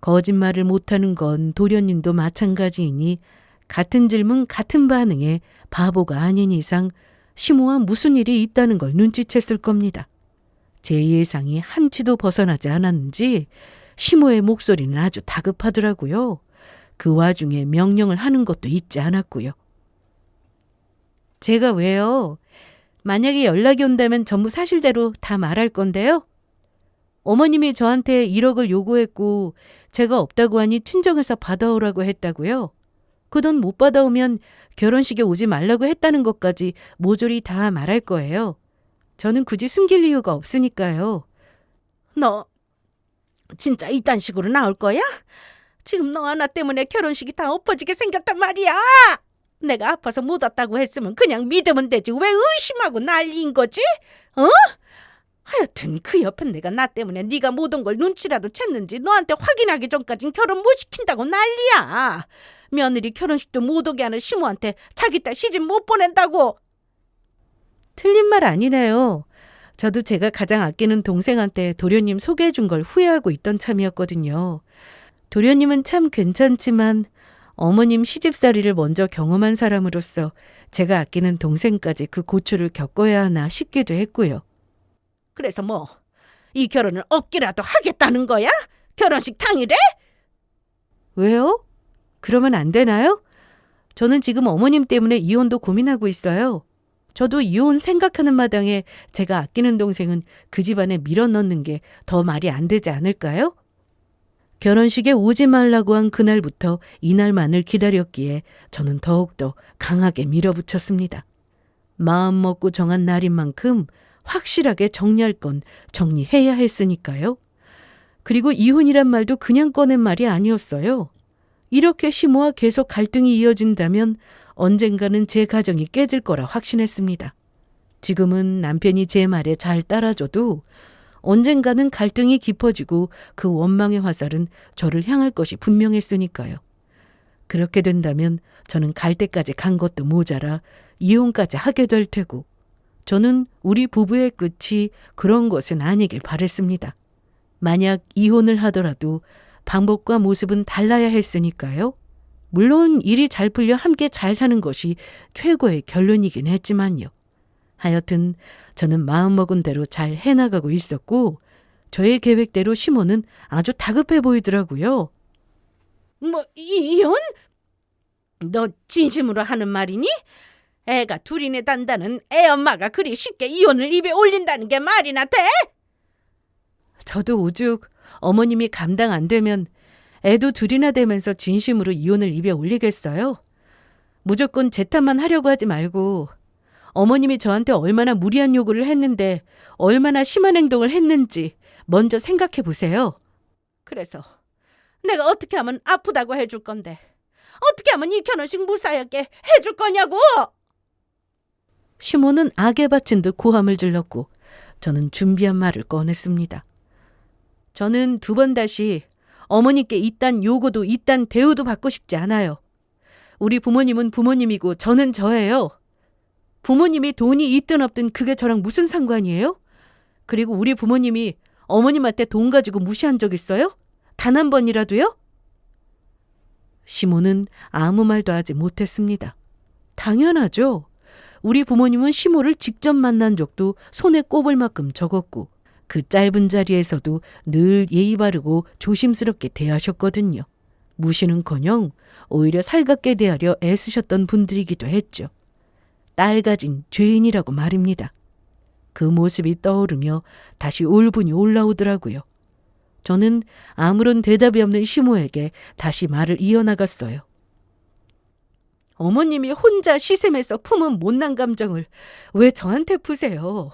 거짓말을 못하는 건 도련님도 마찬가지이니 같은 질문 같은 반응에 바보가 아닌 이상 시모와 무슨 일이 있다는 걸 눈치챘을 겁니다. 제 예상이 한치도 벗어나지 않았는지 시모의 목소리는 아주 다급하더라고요. 그 와중에 명령을 하는 것도 잊지 않았고요. 제가 왜요? 만약에 연락이 온다면 전부 사실대로 다 말할 건데요. 어머님이 저한테 1억을 요구했고 제가 없다고 하니 친정에서 받아오라고 했다고요. 그 돈 못 받아오면 결혼식에 오지 말라고 했다는 것까지 모조리 다 말할 거예요. 저는 굳이 숨길 이유가 없으니까요. 너 진짜 이딴 식으로 나올 거야? 지금 너 하나 때문에 결혼식이 다 엎어지게 생겼단 말이야. 내가 아파서 못 왔다고 했으면 그냥 믿으면 되지. 왜 의심하고 난리인 거지? 어? 하여튼 그 옆엔 내가 나 때문에 네가 못 온 걸 눈치라도 챘는지 너한테 확인하기 전까진 결혼 못 시킨다고 난리야. 며느리 결혼식도 못 오게 하는 시모한테 자기 딸 시집 못 보낸다고. 틀린 말 아니네요. 저도 제가 가장 아끼는 동생한테 도련님 소개해 준 걸 후회하고 있던 참이었거든요. 도련님은 참 괜찮지만 어머님 시집살이를 먼저 경험한 사람으로서 제가 아끼는 동생까지 그 고초를 겪어야 하나 싶기도 했고요. 그래서 뭐 이 결혼을 없기라도 하겠다는 거야? 결혼식 당일에? 왜요? 그러면 안 되나요? 저는 지금 어머님 때문에 이혼도 고민하고 있어요. 저도 이혼 생각하는 마당에 제가 아끼는 동생은 그 집안에 밀어넣는 게 더 말이 안 되지 않을까요? 결혼식에 오지 말라고 한 그날부터 이날만을 기다렸기에 저는 더욱더 강하게 밀어붙였습니다. 마음 먹고 정한 날인 만큼 확실하게 정리할 건 정리해야 했으니까요. 그리고 이혼이란 말도 그냥 꺼낸 말이 아니었어요. 이렇게 시모와 계속 갈등이 이어진다면 언젠가는 제 가정이 깨질 거라 확신했습니다. 지금은 남편이 제 말에 잘 따라줘도 언젠가는 갈등이 깊어지고 그 원망의 화살은 저를 향할 것이 분명했으니까요. 그렇게 된다면 저는 갈 때까지 간 것도 모자라 이혼까지 하게 될 테고 저는 우리 부부의 끝이 그런 것은 아니길 바랬습니다. 만약 이혼을 하더라도 방법과 모습은 달라야 했으니까요. 물론 일이 잘 풀려 함께 잘 사는 것이 최고의 결론이긴 했지만요. 하여튼 저는 마음먹은 대로 잘 해나가고 있었고 저의 계획대로 시모는 아주 다급해 보이더라고요. 뭐 이혼? 너 진심으로 하는 말이니? 애가 둘이네 단다는 애 엄마가 그리 쉽게 이혼을 입에 올린다는 게 말이나 돼? 저도 오죽 어머님이 감당 안 되면 애도 둘이나 되면서 진심으로 이혼을 입에 올리겠어요? 무조건 제 탓만 하려고 하지 말고 어머님이 저한테 얼마나 무리한 요구를 했는데 얼마나 심한 행동을 했는지 먼저 생각해 보세요. 그래서 내가 어떻게 하면 아프다고 해줄 건데 어떻게 하면 이 결혼식 무사하게 해줄 거냐고. 시모는 악에 바친 듯 고함을 질렀고 저는 준비한 말을 꺼냈습니다. 저는 두 번 다시 어머니께 이딴 요구도 이딴 대우도 받고 싶지 않아요. 우리 부모님은 부모님이고 저는 저예요. 부모님이 돈이 있든 없든 그게 저랑 무슨 상관이에요? 그리고 우리 부모님이 어머님한테 돈 가지고 무시한 적 있어요? 단 한 번이라도요? 시모는 아무 말도 하지 못했습니다. 당연하죠. 우리 부모님은 시모를 직접 만난 적도 손에 꼽을 만큼 적었고 그 짧은 자리에서도 늘 예의 바르고 조심스럽게 대하셨거든요. 무시는커녕 오히려 살갑게 대하려 애쓰셨던 분들이기도 했죠. 딸 가진 죄인이라고 말입니다. 그 모습이 떠오르며 다시 울분이 올라오더라고요. 저는 아무런 대답이 없는 시모에게 다시 말을 이어나갔어요. 어머님이 혼자 시샘에서 품은 못난 감정을 왜 저한테 푸세요?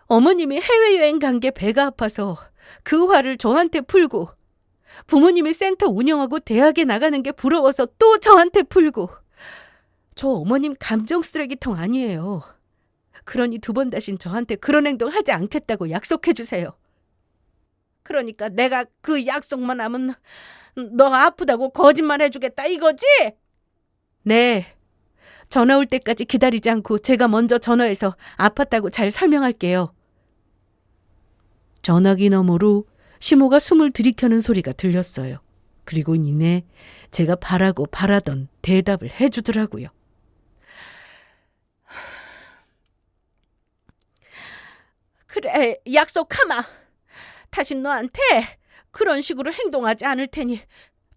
어머님이 해외여행 간 게 배가 아파서 그 화를 저한테 풀고 부모님이 센터 운영하고 대학에 나가는 게 부러워서 또 저한테 풀고 저 어머님 감정 쓰레기통 아니에요. 그러니 두 번 다신 저한테 그런 행동 하지 않겠다고 약속해 주세요. 그러니까 내가 그 약속만 하면 너 아프다고 거짓말 해주겠다 이거지? 네. 전화 올 때까지 기다리지 않고 제가 먼저 전화해서 아팠다고 잘 설명할게요. 전화기 너머로 시모가 숨을 들이켜는 소리가 들렸어요. 그리고 이내 제가 바라고 바라던 대답을 해주더라고요. 그래, 약속하마. 다신 너한테 그런 식으로 행동하지 않을 테니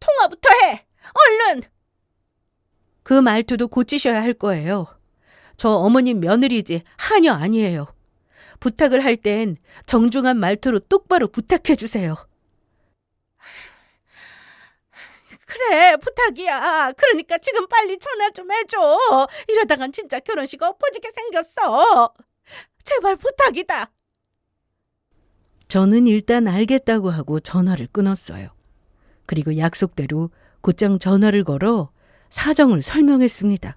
통화부터 해. 얼른! 그 말투도 고치셔야 할 거예요. 저 어머님 며느리지 하녀 아니에요. 부탁을 할 땐 정중한 말투로 똑바로 부탁해 주세요. 그래, 부탁이야. 그러니까 지금 빨리 전화 좀 해줘. 이러다간 진짜 결혼식 엎어지게 생겼어. 제발 부탁이다. 저는 일단 알겠다고 하고 전화를 끊었어요. 그리고 약속대로 곧장 전화를 걸어 사정을 설명했습니다.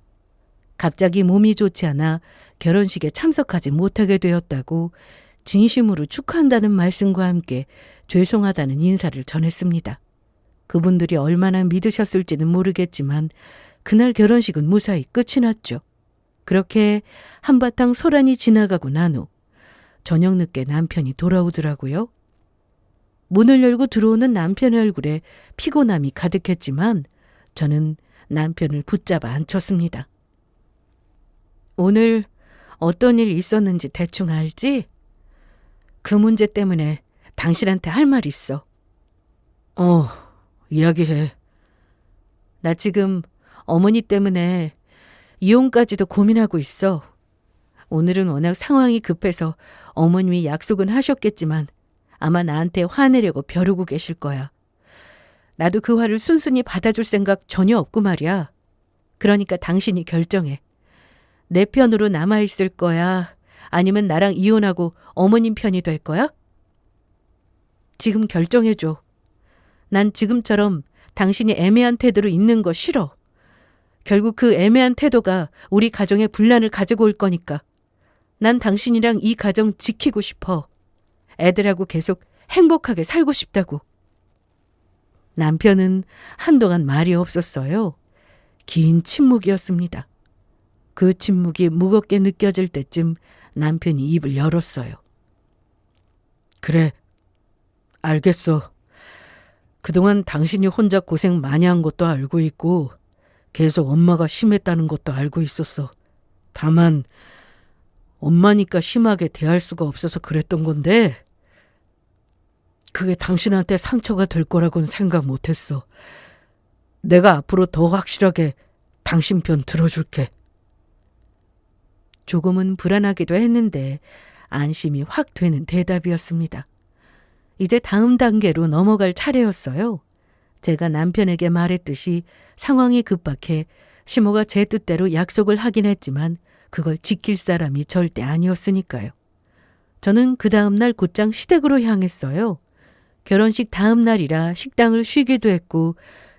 갑자기 몸이 좋지 않아 결혼식에 참석하지 못하게 되었다고 진심으로 축하한다는 말씀과 함께 죄송하다는 인사를 전했습니다. 그분들이 얼마나 믿으셨을지는 모르겠지만 그날 결혼식은 무사히 끝이 났죠. 그렇게 한바탕 소란이 지나가고 난 후 저녁 늦게 남편이 돌아오더라고요. 문을 열고 들어오는 남편의 얼굴에 피곤함이 가득했지만 저는 남편을 붙잡아 안쳤습니다. 오늘 어떤 일 있었는지 대충 알지? 그 문제 때문에 당신한테 할 말 있어. 이야기해. 나 지금 어머니 때문에 이혼까지도 고민하고 있어. 오늘은 워낙 상황이 급해서 어머님이 약속은 하셨겠지만 아마 나한테 화내려고 벼르고 계실 거야. 나도 그 화를 순순히 받아줄 생각 전혀 없고 말이야. 그러니까 당신이 결정해. 내 편으로 남아있을 거야? 아니면 나랑 이혼하고 어머님 편이 될 거야? 지금 결정해줘. 난 지금처럼 당신이 애매한 태도로 있는 거 싫어. 결국 그 애매한 태도가 우리 가정에 분란을 가지고 올 거니까. 난 당신이랑 이 가정 지키고 싶어. 애들하고 계속 행복하게 살고 싶다고. 남편은 한동안 말이 없었어요. 긴 침묵이었습니다. 그 침묵이 무겁게 느껴질 때쯤 남편이 입을 열었어요. 그래, 알겠어. 그동안 당신이 혼자 고생 많이 한 것도 알고 있고 계속 엄마가 심했다는 것도 알고 있었어. 다만 엄마니까 심하게 대할 수가 없어서 그랬던 건데 그게 당신한테 상처가 될 거라고는 생각 못했어. 내가 앞으로 더 확실하게 당신 편 들어줄게. 조금은 불안하기도 했는데 안심이 확 되는 대답이었습니다. 이제 다음 단계로 넘어갈 차례였어요. 제가 남편에게 말했듯이 상황이 급박해 시모가 제 뜻대로 약속을 하긴 했지만 그걸 지킬 사람이 절대 아니었으니까요. 저는 그 다음 날 곧장 시댁으로 향했어요. 결혼식 다음 날이라 식당을 쉬기도 했고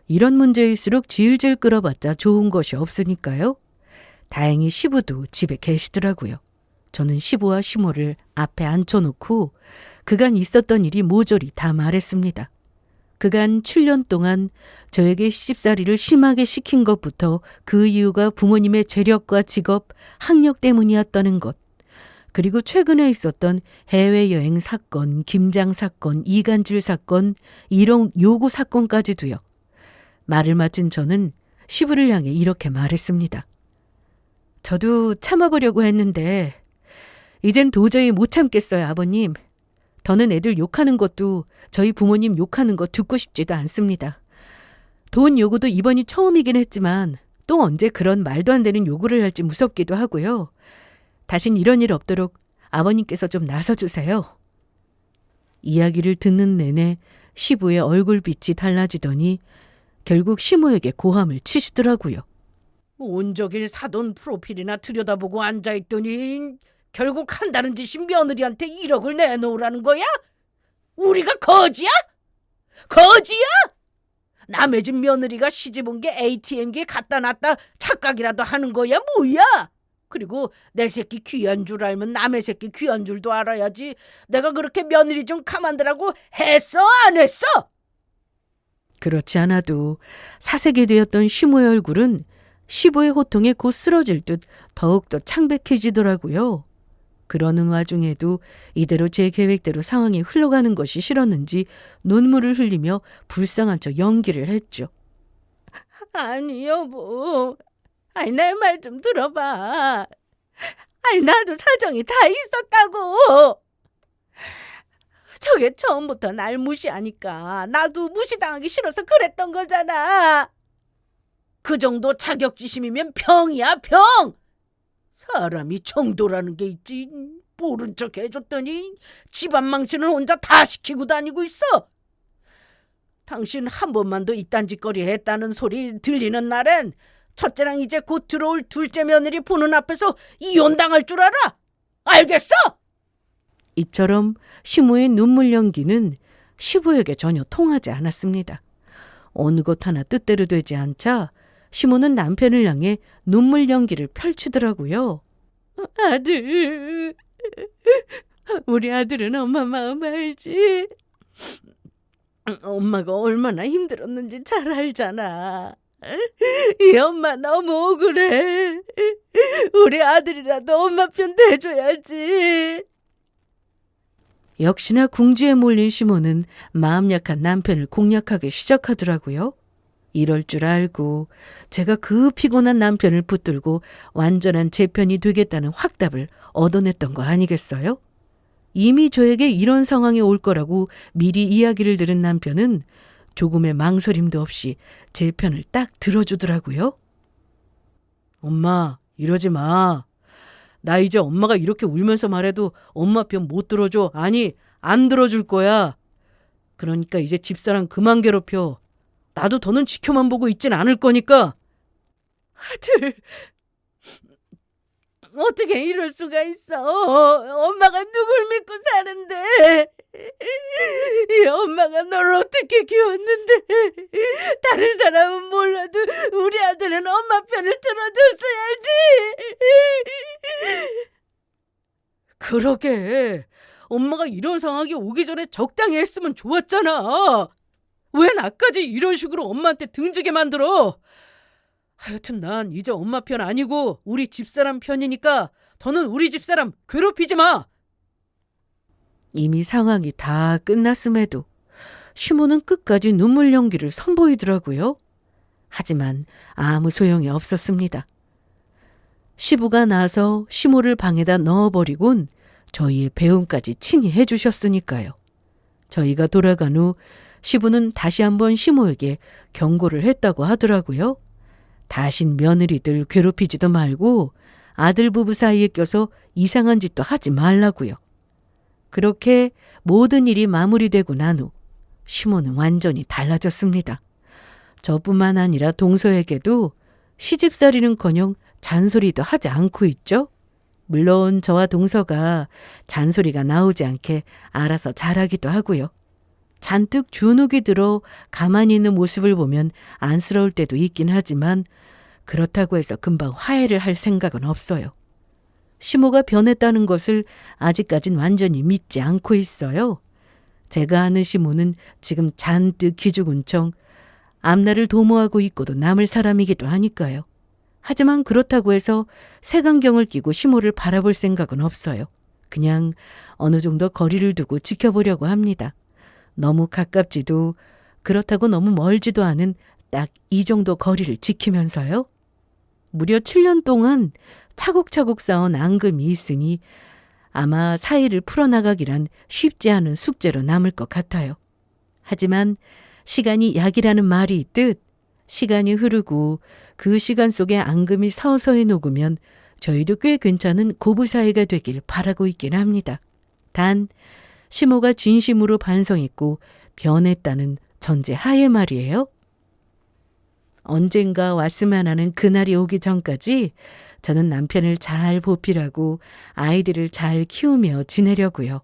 이런 문제일수록 질질 끌어봤자 좋은 것이 없으니까요. 다행히 시부도 집에 계시더라고요. 저는 시부와 시모를 앞에 앉혀놓고 그간 있었던 일이 모조리 다 말했습니다. 그간 7년 동안 저에게 시집살이를 심하게 시킨 것부터 그 이유가 부모님의 재력과 직업, 학력 때문이었다는 것, 그리고 최근에 있었던 해외여행 사건, 김장 사건, 이간질 사건, 일용 요구 사건까지도요. 말을 마친 저는 시부를 향해 이렇게 말했습니다. 저도 참아보려고 했는데 이젠 도저히 못 참겠어요, 아버님. 더는 애들 욕하는 것도 저희 부모님 욕하는 거 듣고 싶지도 않습니다. 돈 요구도 이번이 처음이긴 했지만 또 언제 그런 말도 안 되는 요구를 할지 무섭기도 하고요. 다신 이런 일 없도록 아버님께서 좀 나서주세요. 이야기를 듣는 내내 시부의 얼굴빛이 달라지더니 결국 시모에게 고함을 치시더라고요. 온종일 사돈 프로필이나 들여다보고 앉아있더니 결국 한다는 짓이 며느리한테 1억을 내놓으라는 거야? 우리가 거지야? 거지야? 남의 집 며느리가 시집 온 게 ATM기에 갖다 놨다 착각이라도 하는 거야 뭐야? 그리고 내 새끼 귀한 줄 알면 남의 새끼 귀한 줄도 알아야지. 내가 그렇게 며느리 좀 가만두라고 했어 안 했어? 그렇지 않아도 사색이 되었던 시모의 얼굴은 시부의 호통에 곧 쓰러질 듯 더욱더 창백해지더라고요. 그러는 와중에도 이대로 제 계획대로 상황이 흘러가는 것이 싫었는지 눈물을 흘리며 불쌍한 척 연기를 했죠. 아니 여보, 아니 내 말 좀 들어봐. 아니 나도 사정이 다 있었다고. 저게 처음부터 날 무시하니까 나도 무시당하기 싫어서 그랬던 거잖아. 그 정도 자격지심이면 병이야 병. 사람이 정도라는 게 있지. 모른 척 해줬더니 집안 망신을 혼자 다 시키고 다니고 있어. 당신 한 번만 더 이딴 짓거리 했다는 소리 들리는 날엔 첫째랑 이제 곧 들어올 둘째 며느리 보는 앞에서 이혼당할 줄 알아. 알겠어? 이처럼 시모의 눈물 연기는 시부에게 전혀 통하지 않았습니다. 어느 것 하나 뜻대로 되지 않자 시모는 남편을 향해 눈물 연기를 펼치더라고요. 아들, 우리 아들은 엄마 마음 알지? 엄마가 얼마나 힘들었는지 잘 알잖아. 이 엄마 너무 억울해. 우리 아들이라도 엄마 편 대줘야지. 역시나 궁지에 몰린 시모는 마음 약한 남편을 공략하기 시작하더라고요. 이럴 줄 알고 제가 그 피곤한 남편을 붙들고 완전한 제 편이 되겠다는 확답을 얻어냈던 거 아니겠어요? 이미 저에게 이런 상황이 올 거라고 미리 이야기를 들은 남편은 조금의 망설임도 없이 제 편을 딱 들어주더라고요. 엄마, 이러지 마. 나 이제 엄마가 이렇게 울면서 말해도 엄마 편 못 들어줘. 아니, 안 들어줄 거야. 그러니까 이제 집사람 그만 괴롭혀. 나도 더는 지켜만 보고 있진 않을 거니까. 아들, 어떻게 이럴 수가 있어? 엄마가 누굴 믿고 사는데? 이 엄마가 널 어떻게 키웠는데? 다른 사람은 몰라도 우리 아들은 엄마 편을 들어줬어야지. 그러게. 엄마가 이런 상황이 오기 전에 적당히 했으면 좋았잖아. 왜 나까지 이런 식으로 엄마한테 등지게 만들어? 하여튼 난 이제 엄마 편 아니고 우리 집사람 편이니까 더는 우리 집사람 괴롭히지 마. 이미 상황이 다 끝났음에도 시모는 끝까지 눈물 연기를 선보이더라고요. 하지만 아무 소용이 없었습니다. 시부가 나서 시모를 방에다 넣어버리곤 저희의 배웅까지 친히 해주셨으니까요. 저희가 돌아간 후 시부는 다시 한번 시모에게 경고를 했다고 하더라고요. 다신 며느리들 괴롭히지도 말고 아들 부부 사이에 껴서 이상한 짓도 하지 말라고요. 그렇게 모든 일이 마무리되고 난 후 시모는 완전히 달라졌습니다. 저뿐만 아니라 동서에게도 시집살이는커녕 잔소리도 하지 않고 있죠. 물론 저와 동서가 잔소리가 나오지 않게 알아서 잘하기도 하고요. 잔뜩 주눅이 들어 가만히 있는 모습을 보면 안쓰러울 때도 있긴 하지만 그렇다고 해서 금방 화해를 할 생각은 없어요. 시모가 변했다는 것을 아직까진 완전히 믿지 않고 있어요. 제가 아는 시모는 지금 잔뜩 기죽은청 앞날을 도모하고 있고도 남을 사람이기도 하니까요. 하지만 그렇다고 해서 색안경을 끼고 시모를 바라볼 생각은 없어요. 그냥 어느 정도 거리를 두고 지켜보려고 합니다. 너무 가깝지도 그렇다고 너무 멀지도 않은 딱 이 정도 거리를 지키면서요. 무려 7년 동안 차곡차곡 쌓은 앙금이 있으니 아마 사이를 풀어나가기란 쉽지 않은 숙제로 남을 것 같아요. 하지만 시간이 약이라는 말이 있듯 시간이 흐르고 그 시간 속에 앙금이 서서히 녹으면 저희도 꽤 괜찮은 고부 사이가 되길 바라고 있긴 합니다. 단 시모가 진심으로 반성했고 변했다는 전제 하에 말이에요. 언젠가 왔으면 하는 그날이 오기 전까지 저는 남편을 잘 보필하고 아이들을 잘 키우며 지내려고요.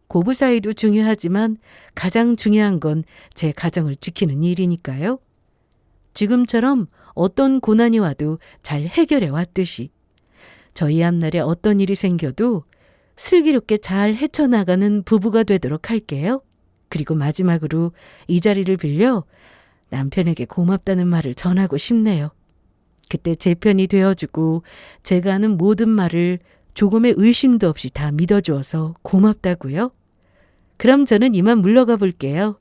고부 사이도 중요하지만 가장 중요한 건 제 가정을 지키는 일이니까요. 지금처럼 어떤 고난이 와도 잘 해결해 왔듯이 저희 앞날에 어떤 일이 생겨도 슬기롭게 잘 헤쳐나가는 부부가 되도록 할게요. 그리고 마지막으로 이 자리를 빌려 남편에게 고맙다는 말을 전하고 싶네요. 그때 제 편이 되어주고 제가 하는 모든 말을 조금의 의심도 없이 다 믿어주어서 고맙다고요. 그럼 저는 이만 물러가 볼게요.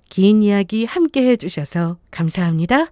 긴 이야기 함께 해주셔서 감사합니다.